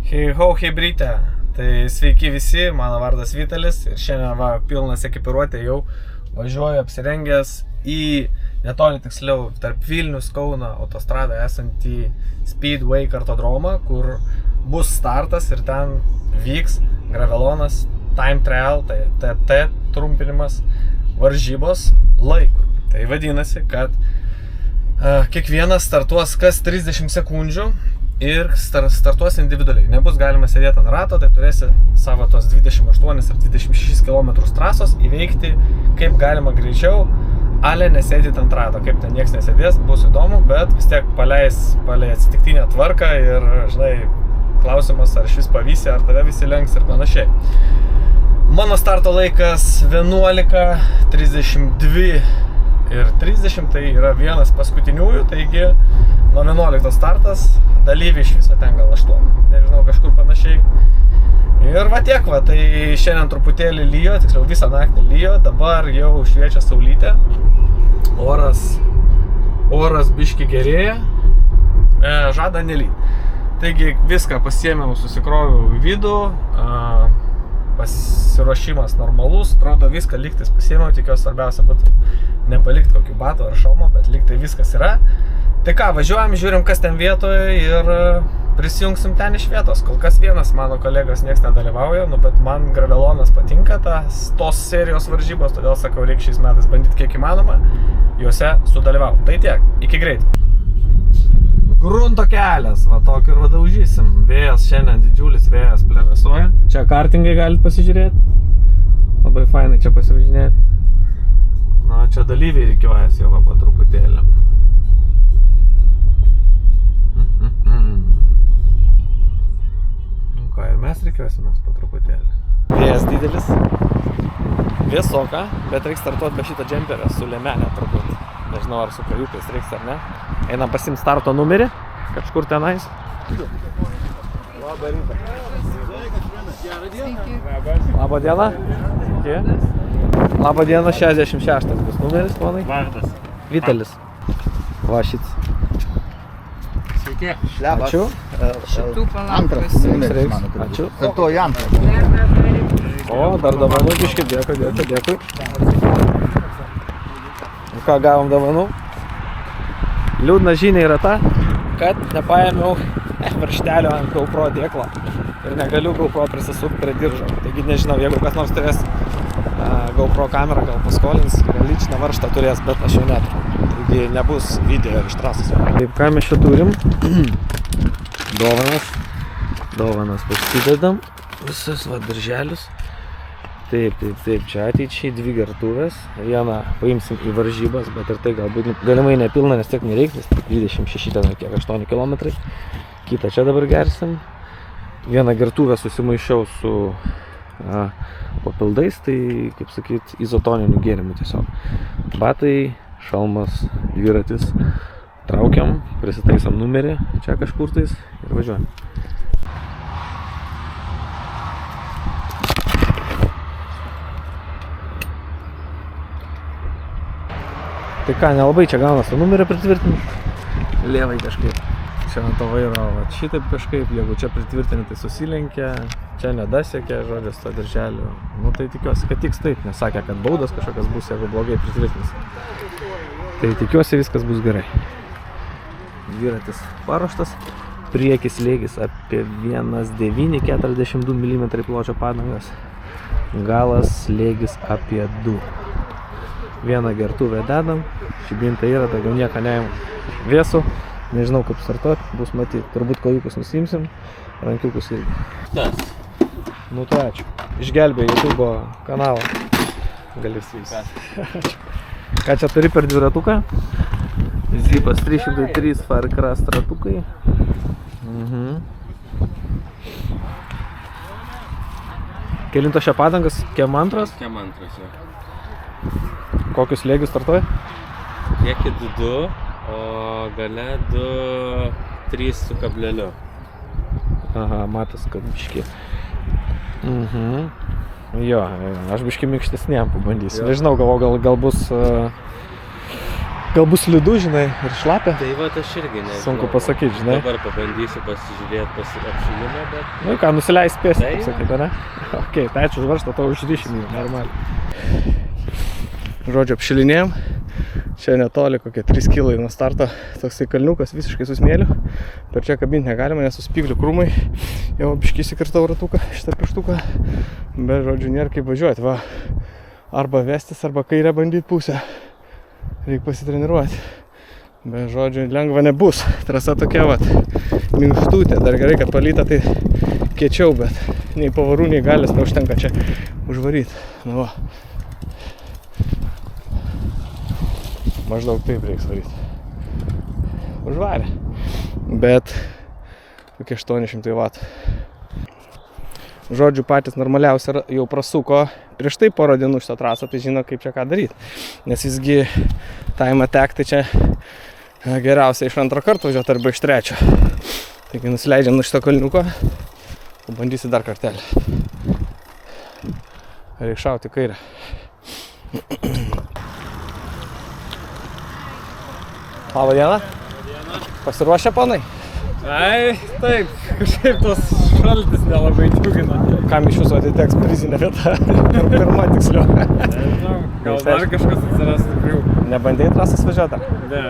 Hei ho, hei bryte. Tai sveiki visi, mano vardas Vitalis ir šiandien va pilnas ekipiruotė jau važiuoju apsirengęs į netoli tiksliau tarp Vilnius Kauno autostradą esantį Speedway kartodromą, kur bus startas ir ten vyks gravelonas Time Trial, tai TT trumpinimas varžybos laiku. Tai vadinasi, kad kiekvienas startuos kas 30 sekundžių ir startuos individualiai. Nebus galima sėdėti ant rato, tai turėsi savo tos 28 ar 26 km trasos įveikti kaip galima greičiau, ale nesėdėti ant rato. Kaip ten nieks nesėdės, bus įdomu, bet vis tiek paleis atsitiktinę tvarką ir, žinai, klausimas, ar šis pavysi, ar tave visi lenks ir panašiai. Mano starto laikas 11:32 ir 30, tai yra vienas paskutiniųjų, taigi nuo 11 startas, dalyviai iš viso ten gal 8, nežinau, kažkur panašiai. Ir va tiek, va, tai šiandien truputėlį lyjo, tiksliau visą naktį lyjo, dabar jau šviečia saulytė, oras biški gerėja, žada nelyt. Taigi viską pasiėmiau, susikroviau į vidų, pasiruošimas normalus, atrodo viską lygtais pasiėmiau, tikiuosi svarbiausia būtų nepalikti kokių batų ar šalmo, bet lygtai viskas yra. Tai ką, važiuojam, žiūrim kas ten vietoje ir prisijungsim ten iš vietos. Kol kas vienas mano kolegos nieks nedalyvauja, bet man gravelonas patinka tos serijos varžybos, todėl sakau, reikia šiais metais bandyti kiek įmanoma juose sudalyvauti. Tai tiek, iki greit. Grunto kelias, va tokį ir vadaužysim. Vėjas šiandien didžiulis, vėjas plevėsuoja. Čia kartingai galite pasižiūrėti. Labai fainai čia pasivažinėti. Na, čia dalyviai reikiuojas jau va po truputėlį. Ką, ir mes reikiuosimės po truputėlį. Vėjas didelis. Vėsoka, bet reiks startuoti be šito džemperio su liemenė turbūt. Nežinau, ar su kajupais reiks ar ne. Einam pasimt starto numerį, kažkur tenais. Labą rytą. Labą dieną. Labą dieną, 66 bus numeris, ponai. Vardas. Vitalis. Va šits. Sveiki. Ačiū. Šitų Antras numeris mano turi. Ačiū. Kartuoju antras. O, dar dovanų biškį, dėkui. Ką gavom dovanų? Liūdna žinia yra ta, kad nepaėmiau varžtelio ant GoPro dėklo ir negaliu GoPro prisisukti prie diržo. Taigi nežinau, jeigu kas nors turės GoPro kamerą, gal paskolins, gal lyčinę varžtą turės, bet aš jau neturiu. Taigi nebus video iš trasos. Taip, ką mes čia turim? Dovanas pasidedam, visus va dirželius. Taip, čia ateičiai 2 gertuvės, vieną paimsim į varžybas, bet ir tai galbūt galimai nepilna, nes tiek nereiks, nes tik 26 ten kiek 8 km. Kitą čia dabar gersim. Vieną gertuvę susimaišiau su papildais, tai, kaip sakyt, izotoninių gėrimų tiesiog. Batai, šalmas, dviratis. Traukiam, prisitaisom numerį, čia kažkur tais ir važiuojam. Tai ką, nelabai čia gaunas numerį pritvirtinti. Lievai kažkaip. Čia ant to vairo, šitaip kažkaip, jeigu čia pritvirtinti, tai susilenkia, čia nedasiekia žodžias to dirželio. Nu tai tikiuosi, kad tiks taip, nesakė, kad baudas kažkokias bus, jeigu blogai pritvirtins. Tai tikiuosi viskas bus gerai. Dviratis paruoštas, priekis lėgis apie 1,942 mm pločio padangas, galas lėgis apie 2. Vieną gertuvę dedam, šibintą yra, daugiau nieko neėmų. Vėsų, nežinau kaip startuoti, bus matyti. Turbūt kojukus nusimsim, rankiukus irgi. Nu tai ačiū. Išgelbėjau YouTube kanalą. Gali įsivys. Ką čia turi per dviratuką? Zipas 303 Far Cross ratukai. Kelinto šią padangas? Kem antras? Kem antras, jo. Kokius lėgius startuoji? Kiekį 2, o gale 2,3 su kableliu. Aha, matas, kad biški. Jo, aš biški minkštesniem pabandysiu. Nežinau, gal bus gal bus slidu, žinai, ir šlapia. Tai va, aš irgi nežinau. Sunku pasakyti, žinai. Dabar pabandysiu pasižiūrėti apšilimą, bet... Nu ką, nusileis spėsi, Tai kaip sakyti, ne? Ok, tai ačiū už varžtą, to užryšimį, normaliai. Žodžiu, apšilinėjom. Čia netoli, kokie 3 kilai nuo starto. Toksai kalniukas visiškai su smėliu. Per čia kabinti negalima, nes su spyglių krūmai. Jau biškį įsikirtau ratuką, šitą pirštuką. Bet, žodžiu, nėra kaip važiuoti, va. Arba vestis, arba kairę bandyti pusę. Reikia pasitreniruoti. Bet, žodžiu, lengva nebus. Trasa tokia, va, minkštutė. Dar gerai, kad palyta, tai kiečiau, bet nei pavarų, nei galės neužtenka čia užvaryti. Nu, va. Maždaug taip reiks varyti. Užvarė. Bet kokie 800 W. Žodžiu, patys normaliausia jau prasuko prieš tai porą dienų šitą trasą, tai žino kaip čia ką daryti. Nes visgi time attack tai čia geriausia iš antro karto važiuoti arba iš trečio. Taigi nusileidžiam nuo šito kalniuko. Pabandysi dar kartelį. Reikia šauti kairę. Labą dieną. Pasiruošę, ponai? Ai, taip, kažkaip tos šaltis nelabai džiugina. Kam iš jūsų atiteks prizinė vieta? Pirma tiksliau. Nežinau, gal dar kažkas atsiras tikriau. Nebandėjai trasas važiuoti? Ne,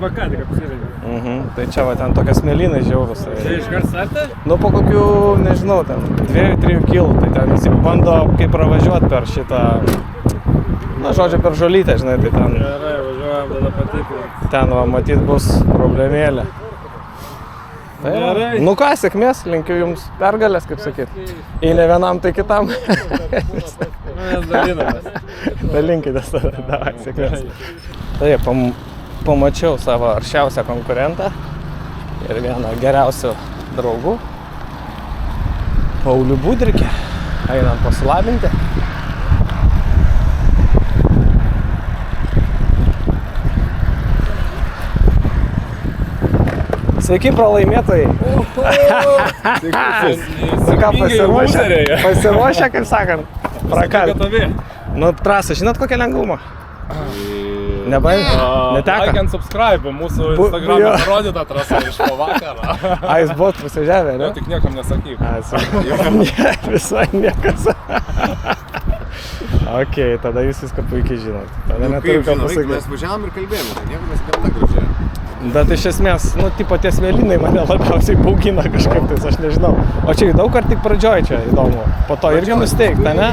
va ką tik apsirengiau. Tai čia va ten tokie smėlynai žiaurūs. Čia iškart startą? Nu po kokių, nežinau, ten 2-3 kilų. Tai ten visi bando kaip pravažiuoti per šitą, na žodžiu, per žolytę, žinai, tai ten. Gerai, važiuojam tada patikrinti. Ten va matyt bus problemėlė. Tai, Gerai. nu ką, sėkmės, linkiu jums pergalės, kaip sakyt. Į ne vienam, tai kitam. Mes dalinamės. Dalinkitės tada, davai, sėkmės. Taip, pamačiau savo aršiausią konkurentą ir vieną geriausių draugų, Paulių Budrikį. Einam pasilabinti. Sveiki, pralaimėtojai. Ką pasiruošę, kaip sakant, prakalti. Nu, trasą, žinot kokią lengvumą? Neteko? Like and subscribe, mūsų Instagram'e parodyta trasa iš po vakaro. A, jūs buvot pasižiavę, ne? Tik niekam nesakyk. Ne, visai niekas. Ok, tada jūs viską puikiai žinot. Tada neturiu ką pasakyti. Mes važiavom ir kalbėjome, tai nieko mes gamta gražiai. Bet iš esmės, nu, tipo tie smėlynai mane labiausiai baugina kažkaip, tai aš nežinau. O čia daug ar tik pradžioj čia įdomu? Po to irgi nusteigta, ne?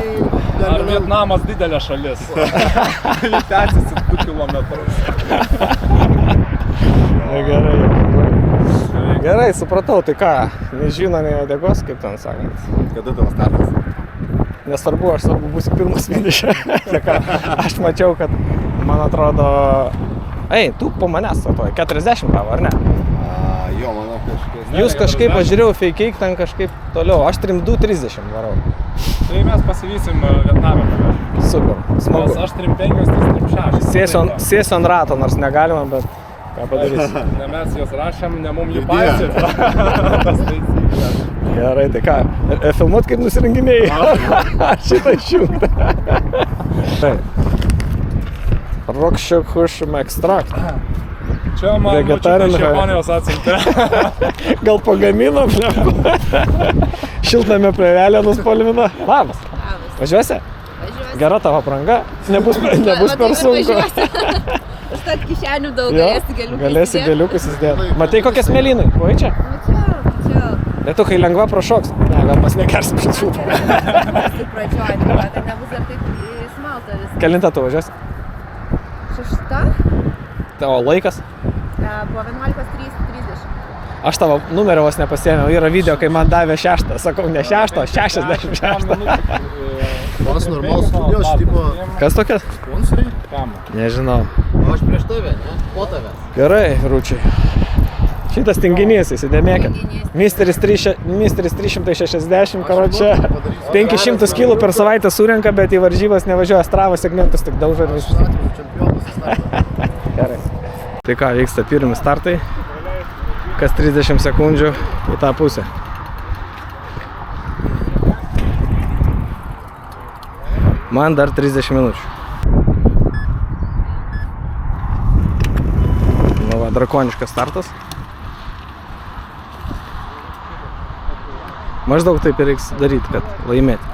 Ar Vietnamas didelė šalis? Jį tęsiasi 2 kilometrus. Gerai. Gerai, supratau, tai ką, nežino nei uodegos, kaip ten sakant. Kada tavo startas? Nesvarbu, aš svarbu būsiu pirmas finiše. Aš mačiau, kad, man atrodo, ei, tu po manęs statoji, 40 tavo, ar ne? Jo, manau kažkas. Jūs kažkaip, aš žiūrėjau, fake ten kažkaip toliau, aš 3.2.30 varau. Tai mes pasivysim Vietname. Super, smagu. Aš 3.5, tai 3.6. Sėsiu ant rato, nors negalima, bet ką padarysiu. Ne mes juos rašėm, ne mum jų paisyti. Gerai, tai ką, filmuot kaip nusirenginėjai? Šitą išjungtą. Rokščio hušim ekstraktą. Čia man močiutė iš Japonijos atsiuntė. Gal pagamino, šiltnamio plėvelę nuspalvino. Labas. Važiuosi? Važiuosi. Gera tavo apranga, nebus per sunku. Užtat kišenių daug, Jo, galėsi galiukus įsidėti. Matai kokie smėlynai? Buvai čia? Mačiau. Lietukai lengva prašoks. Ne, gal mes nekersim šitų. Tik pradžioj, tai nebus dar taip smalta viskas. Kelintą tu važiuosi? 6? Tavo laikas? Po 11.30. Aš tavo numerio vos nepasiėmiau. Yra video, kai man davė 6. Sakau, ne 6, 66. Tos normalus studijos, tipo... Kas tokias? Sponsoriai? Nežinau. O aš prieš tave, ne? Po tave. Gerai, rūčiai. Šitas tinginys, įsidėmėkit. Misteris 360, karočią. 500 kilų per savaitę surenka, bet į varžybas nevažiuoja, Strava segmentus tik daužo ir visus. Gerai. Tai ką, vyksta pirmi startai. Kas 30 sekundžių į tą pusę. Man dar 30 minučių. drakoniškas startas. Maždaug taip ir reiks daryti, kad laimėti.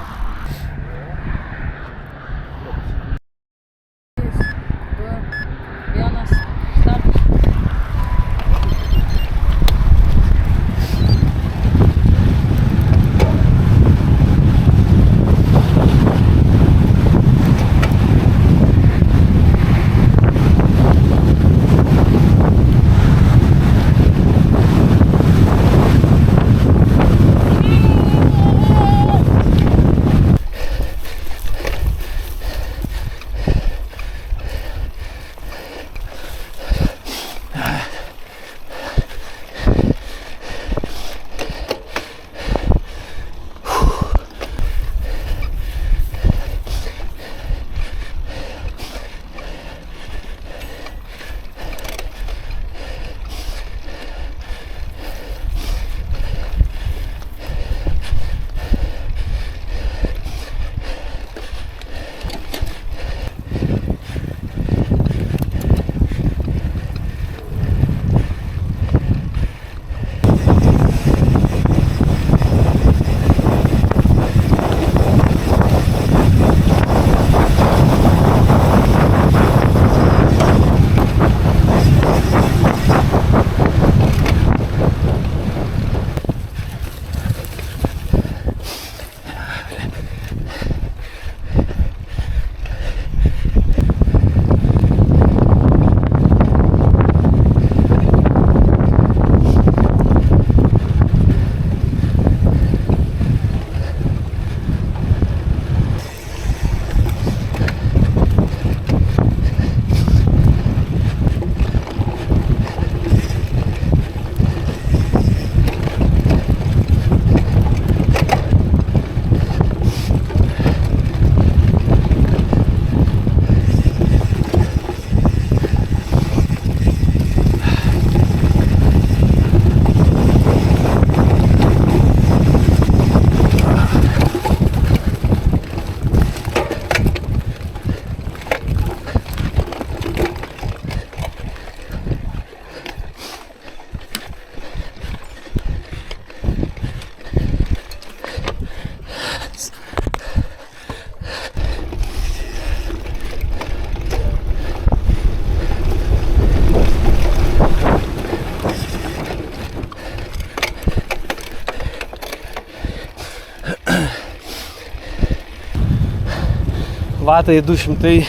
Vatai 208,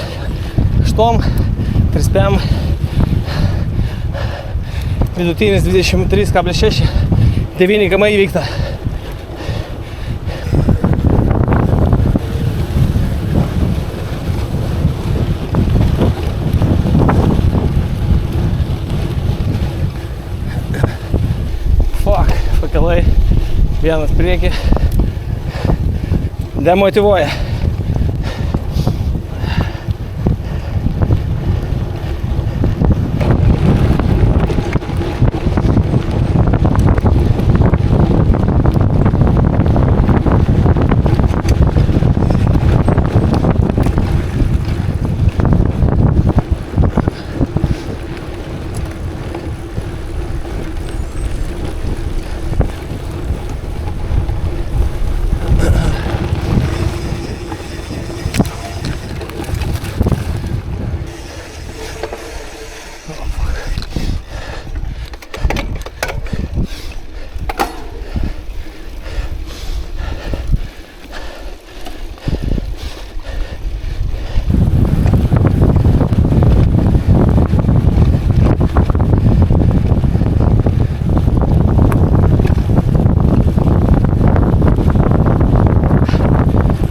3PM, vidutinis 23,6, 9 km įveikta. Fuck, pakelai, vienas prieki, demotyvuoja.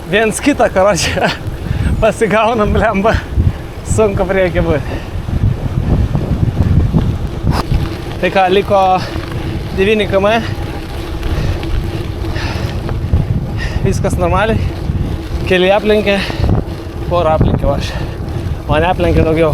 Viens kitą, karočią, pasigaunam, blemba, sunku prieki būti. Tai ką, liko 9 km. Viskas normaliai. Keli aplenkė, porą aplenkė aš. Mane aplenkė daugiau.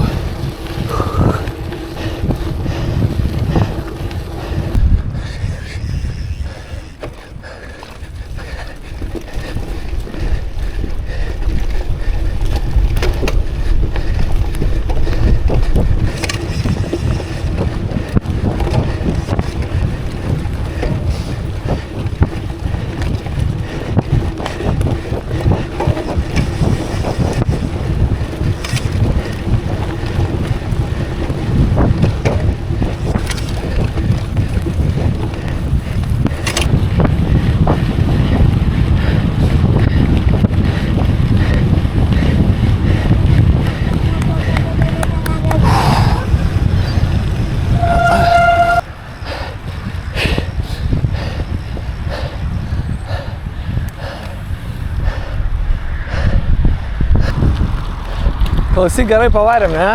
Klausyk, gerai pavarėm, ne?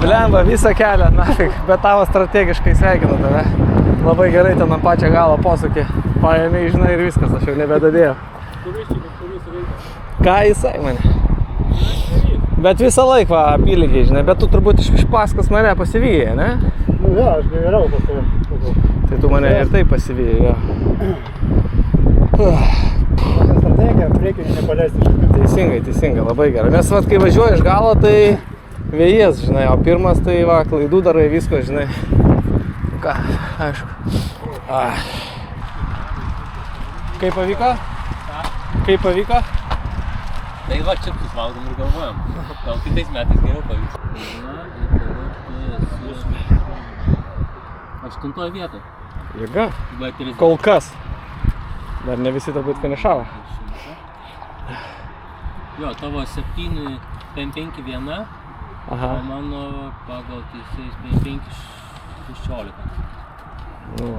Blemba visą kelią, nafik, bet tavo strategiškai sveikinu tave. Labai gerai ten ant pačią galą posūkį. Paėmė, žinai, ir viskas, aš jau nebedadėjau. Ką jisai mane? Bet visą laiką apylygiai, žinai, bet tu turbūt iš paskos mane pasivyjai, ne? Nu jo, aš nevėliau pas tave. Tai tu mane ir taip pasivyjai, jo. Tokia strategija, reikia nepaleisti. Teisingai, labai gerai. Nes vat, kai važiuoji iš galo, tai vėjas, žinai, o pirmas tai va, klaidų darai visko, žinai. Ką, aišku. Kaip pavyko? Kaip pavyko? Tai va, čia valgom ir galvojam. Gal kitais metais geriau pavyks. Na, ir tada 8 vietoj. Jėga. Bet ir Kol kas. Dar ne visi turbūt finišavo. jo, tavo 7, 5 viena, Aha. o mano pagal teisėjus 5, 16. Nu,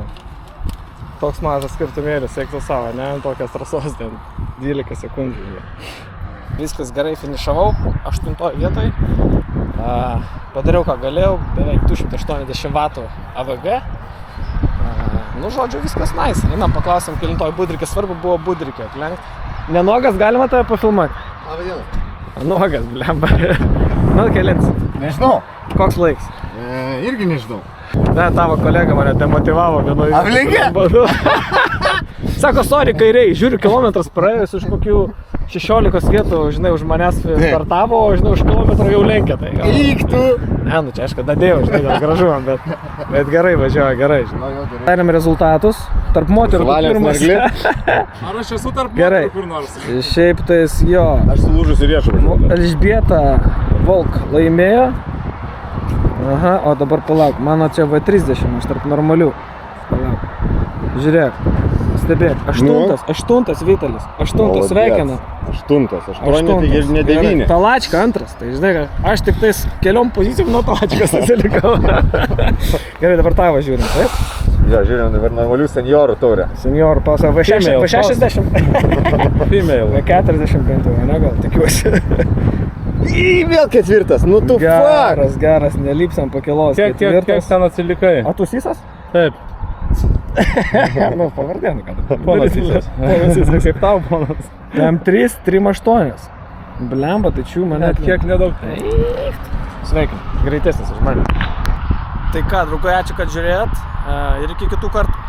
toks mažas skirtumėlis, siektų savo, ne, ant tokios trasos ten 12 sekundžių. Viskas gerai, finišavau, 8 vietoj. Padariau ką galėjau, beveik 280 vatų AVG. Nu, žodžiu, viskas nice. Einam, paklausim, kelintoj budrikė, svarbu buvo budrikė aplenkti. Nenogas galima tave pafilmuoti? Nuogas, blemba. Nu, kelins. Nežinau. Koks laiks? Irgi nežinau. Ne, tavo kolega mane demotivavo vienoje. Aplenkė? Sako, sorry, kairiai, žiūriu, kilometras praėjus iš kokių 16 vietų, žinai, už manęs startavo, o, žinai, už kilometrą jau lenkia. Tai, Eik tu! ne, nu čia, aišku, dadėjau, žinai, gal gražu man, bet gerai važiuoja, gerai, žinai. Darėm rezultatus, tarp moterų pirmas. Ar aš esu tarp Gerai. moterų kur nors? Šiaip tais, jo, Aš sulūžusi riešą. Elžbieta Volk laimėjo. Aha, o dabar palauk, mano čia V30, aš tarp normalių. Palauk, žiūrėk, stebėk, 8 Vitalis, 8 sveikinu. 8, 8 tai ir ne 9. Talačka antras, tai žinai, kad aš tik tais keliom pozicijom nuo Talačkos atsilikau. Gerai, dabar tavo žiūrim, taip? Jo, žiūrėjom dabar normalių seniorų taurę. Seniorų pasą V60. Female. V40 bent jau, ne gal, tikiuosi. Vėl ketvirtas, nu tu fuck! Geras, nelipsam po kilos. Kiek ten atsilikai? O tu sysas? Taip. Nu, pavardėnu, kad. Ponas Sysas. Kaip tau, ponas? M3, 3.8. Blemba, tai čiū mane. Net kiek nedaug. Sveikinu, greitesnis už mane. Tai ką, draugai, ačiū, kad žiūrėjot. Ir iki kitų kartų.